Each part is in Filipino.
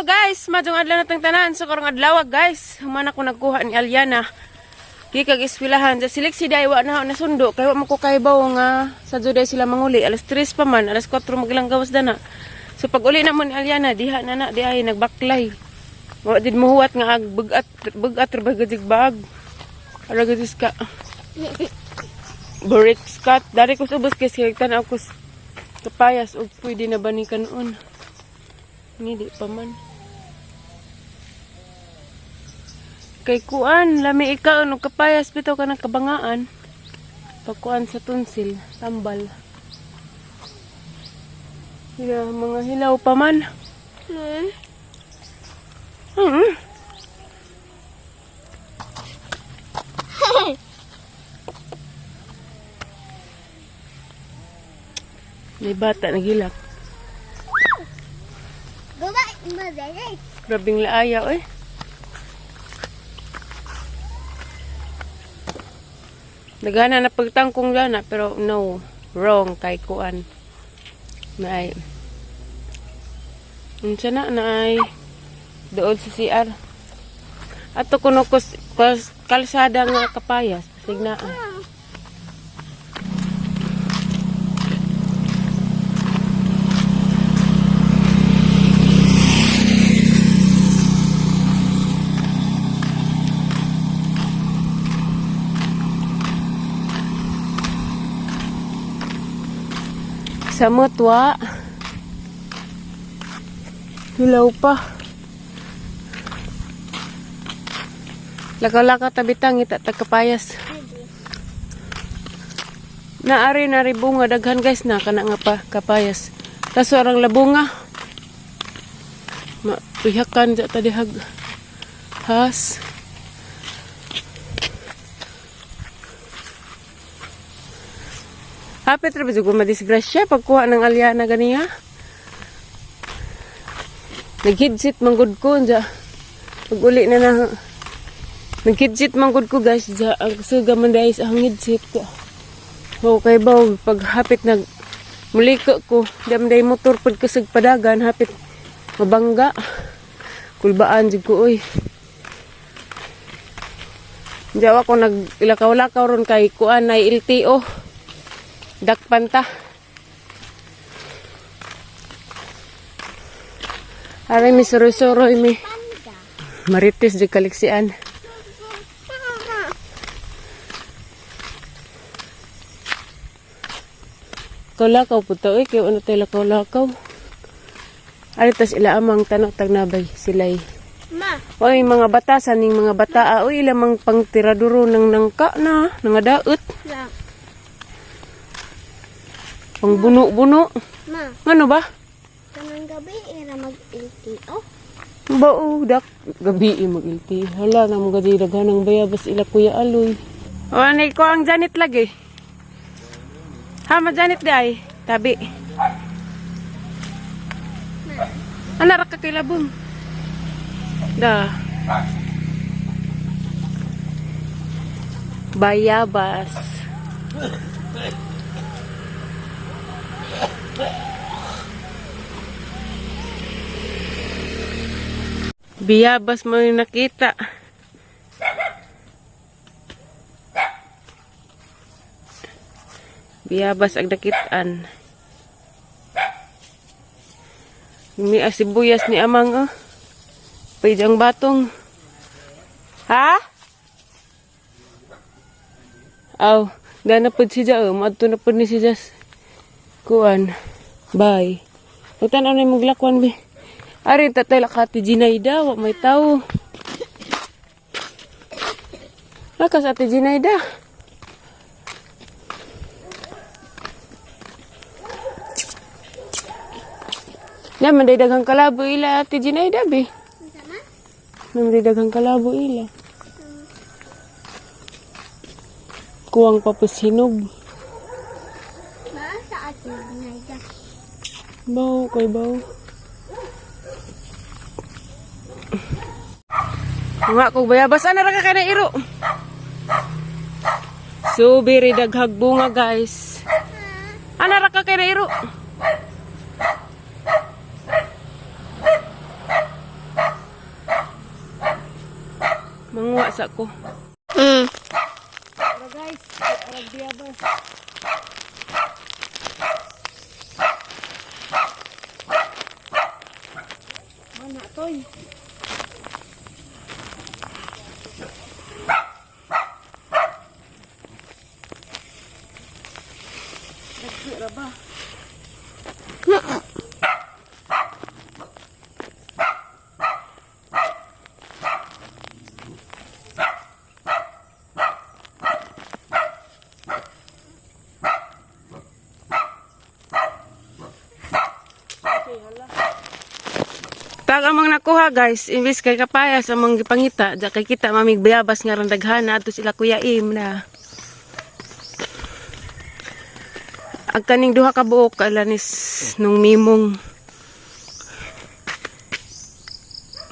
guys, madong adlaw natang tanan sa karong adlaw guys. Humana ko nagkuha ni Aliana. Kikag iswilahan sa silik si Daywa na nasundo kay wa man ko kaybaw nga sa juday sila manguli. Alas 3 pa man, alas 4 magilang gawas dana. So pag uli na mo ni Aliana, diha na di ay nagbaklay. Wa did muhuwat nga ag bugat bagadig bag. Ara gadis ka. Brick Scott, dari ko subos kay siktan ako kapayas og pwede na banikan on. Hindi pa man. Kay kuan, lami ikaw no kapayas bitaw ka ng kabangaan. Pagkuan sa tunsil, tambal. Yeah, mga hilaw pa man. May bata nagilak. Grabing laaya, oy. Nagana na pagtangkong dana, pero no, wrong kay kuan. May unsa na ay doon sa CR. Ato kuno kalsada nga kapayas, signaan. Sa mutwa. Hilaw pa. Lakaw-lakaw tabitang ita kapayas. Naari na bunga daghan guys na kana nga pa kapayas. Kaso arang labunga. Mapihakan sa tadihag has. Hapit rin ba ko madisgrasya pagkuha ng Aliana ganiya? Naghidsit manggod ko dya. Pag uli na naghidsit manggod ko guys dya. Ang suga man dahil sa hangidsit ko. Okay ba? Pag hapit muliko ko. Damday motor pag kasag padagan. Hapit mabangga. Kulbaan dyan ko uy. Diyawa ko nag-ilakaw-lakaw ron kay kuan na LTO. Dakpanta. Aray mi suroy-suroy mi. Marites di kaliksian. Lakaw po to eh. Kaya ano tayo lakaw-lakaw. Aritas ila amang tanong tagnabay sila'y. Ma. Oy mga bata saning mga bata. Oy ilamang pang tiraduro ng nangka na. Nangadaot. Yeah. Pang buno-buno. Ma. Ano ba? Kanang gabi, ira mag-LTO. Bao, dak. Gabi mag-LTO. Hala, na mga daghan ng bayabas ila kuya aloy. O, anay ko ang Janet lagi. Hama Janet di ay. Tabi. Ano ra ka kilabong? Da. Bayabas. Biyabas mo yung nakita. Biyabas ang nakitaan. May asibuyas ni amang oh. Pwedeng batong. Ha? Aw, dana pud si Ja, madto na pud ni si Jas. Kuan. Bye. Pagtanaw na maglakwan be. Ari tatay lakati Jinaida, wa may tao. Lakas ate Jinaida. Naman day daghang kalabo ila ate Jinaida be. Naman day daghang kalabo ila. Kuwang papusinog. Sa ate Jinaida. Bau, kay bau. Nga kong bayabas. Ano ra ka na iro? So, very daghag bunga guys. Ano ra ka na iro? Manguha sa ko. Mm. Para guys, arag biyabas. Mana toy? Dagkira ba? Pag amang nakuha guys, imbis kay kapayas amang gipangita, da kay kita mamig bayabas nga ran daghana ato sila Kuya Im na. Ag kaning duha ka buok alanis nung mimong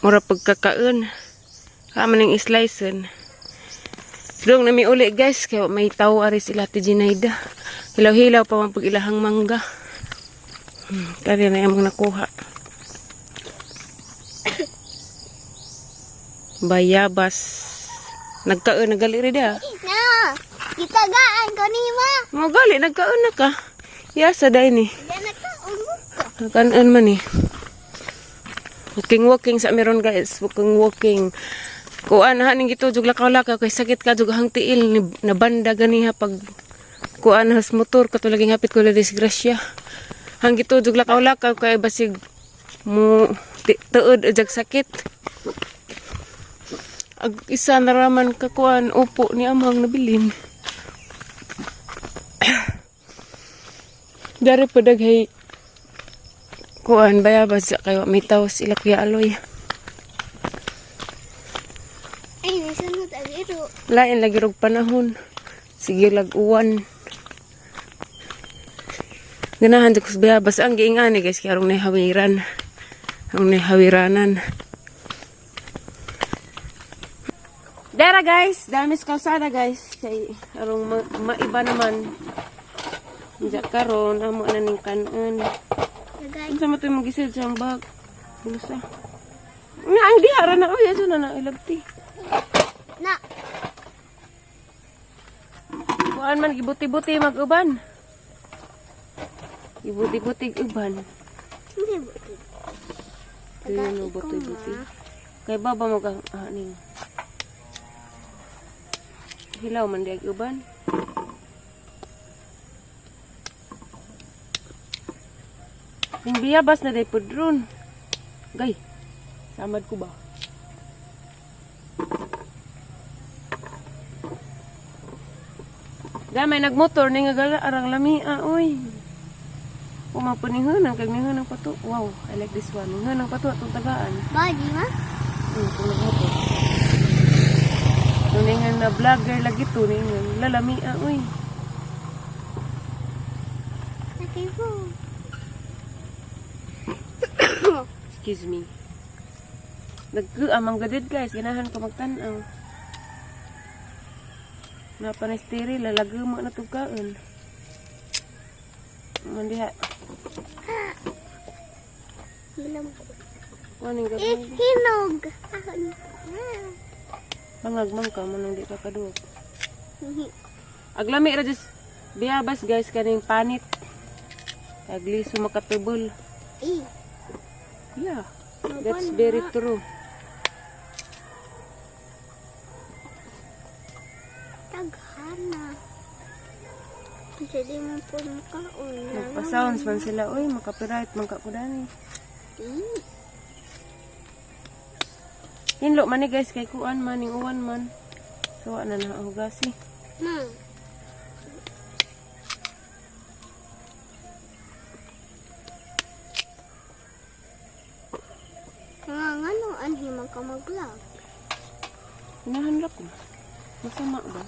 mura pagkakaon. Kama ning sliceon. Dong nami uli guys, kay may tawo ari sila ti Jinaida. Hilaw-hilaw pa man pag ilahang mangga. Kaya na amang nakuha. Bayabas. Nagkaon nagali rin dia. Na, gitagaan ko ni ma. Mo gali nagkaon na ka. Yasa day ni. Yan nagkaon mo ka. Kanan man ni. Walking sa meron guys. Walking. Kuan ha ning gitujog lakaw-lakaw kay sakit ka jug hang tiil ni na banda ganiha pag kuan has motor katulaging hapit ko la disgrasya. Hang gitujog lakaw-lakaw kay basig mo tuod ujag sakit. Ag isa naraman kakuan upo ni amang nabilin. Dari padaghay kuan bayabas kayo may taos ila Kuya Aloy. Ay, nasunod agiro. Lain lagi rog panahon. Sige lag-uwan. Ganahan jud ko sa bayabas ang giingani guys kay arong nahawiran. Ang nahawiranan. Dara guys, dami sa kalsada guys. Kay arong maiba naman. Diya karon amo na ning kanon. Lagay. Unsa man toy magisid sa ang bag? Bulsa. Nga ang dihara na oy aso na ilabti. Na, Kuan man gibuti-buti mag-uban. Gibuti-buti uban. hindi ba ito? Ayun no buti-buti. Kay baba mo ka aning. Hilaw man di uban. Yung biyabas na day pudron. Gay. Samad ko ba? Gamay nagmotor ni nga gala arang lamia oy. Umapuningan kag ningan pa to. Wow, I like this one. Ningan pa to atong tagaan. Body ma? Kung nagmotor. Nung ningan na vlogger lagi to ningan lalamia oy. Okay po. Excuse me. Nagkuamang gadid guys, ganahan ko magtanaw. Napanestiri, lalaguma na tugaan. Mandiha. Bilang ko. Waning gagawin. Hinog. Pangagmang ka, manang di ka kaduok. Aglami ra just biyabas guys, kaning panit. Agliso makatubol. Eh, Yeah, that's very true. taghana. Jadi mo po makaon. Nagpa-sounds man sila, oy, makapiright man ka kudani. Hinlo man ni guys, kay kuan man, ning uwan man. So, na nahugasi. Ma. Nga anhi man ka mag-vlog. Hinahanla ko. Masama ba?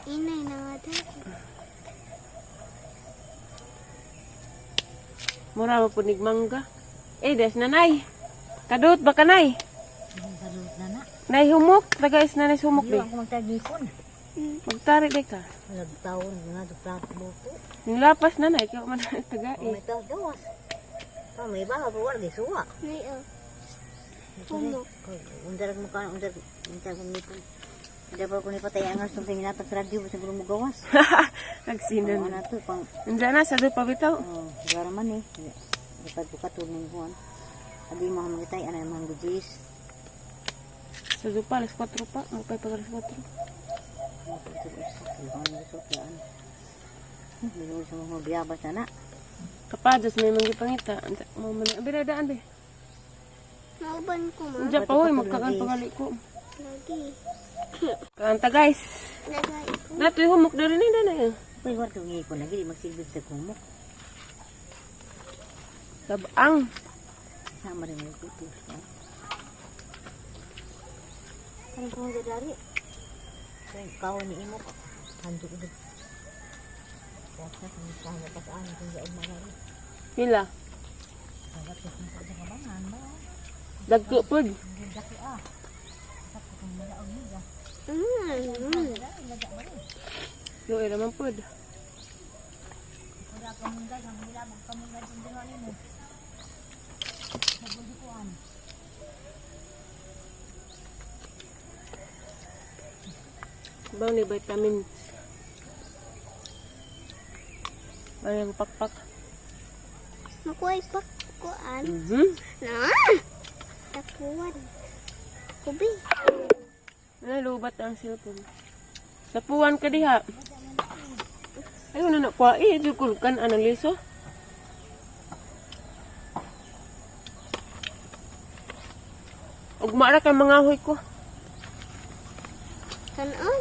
Inay na nga dahil. Mura mo punig mangga. Des, nanay. Kadut ba kanay? Kadut na na. Nay humok. Tagais nanay humok Hindi di. ako magtagipon. Magtari di ka. Nagtaon nga do plato mo po. Yung lapas nanay. Kaya man tagais. May taos gawas. Oh, may bawa po wala suwa. May humok. Undar mo ka, undar mo nipon. Dapat ko ni patay ang gusto tingin natin sa radyo sa gulo mo gawas. Nagsinan. Ano to pang Nandiyan na, sa dupa bitaw. oh, gara man eh. Dapat buka tuning buwan. Adi mo magitay ana mga gudis. Sa dupa, alas 4 pa. Mapay pa alas 4. Bilo sa mga biyabas na. Kapados, may manggipangita. Mau mana, biradaan be. Nauban ko ma. Nandiyan pa, hoy, magkakan pagali ko. Lagi. Kanta guys. Lagay ko. Nato yung humok na rin na yun. Pwede war ko ngi ko lagi magsilbid sa kumok. Tabang. Sama rin mo putus. Ano ko nga dari? Kau ni imo ko. Handuk ko. Basta kung saan na pasaan kung saan marami. Pila. Dapat ko sa kabangan ba? Dagko pod. Daki ah. Dapat kung malaog ni ga. Luoy naman pod. Wala ka mong dagang milabog ka mong dagang dinwali mo. Sabon ko an. Baw ni vitamins. Bayang pakpak. Makuhay pa kuan. Na. Tapuan. Kubi. Ano, lubat ang cellphone. Sapuan ka diha. Ayun na nakuha. Dukulkan anang liso. Ugma ra ka mga huy ko. Kanon.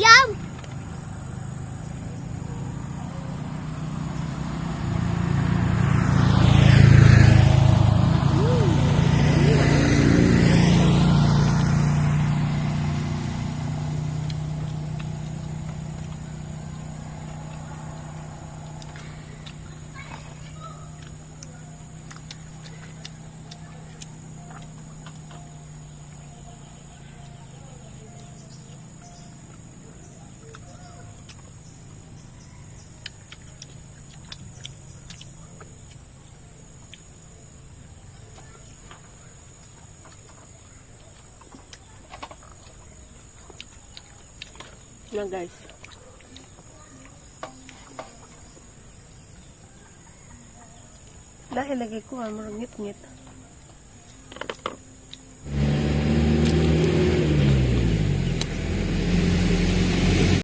Yum! Na guys. Dahil lagi ko, marang ngit-ngit.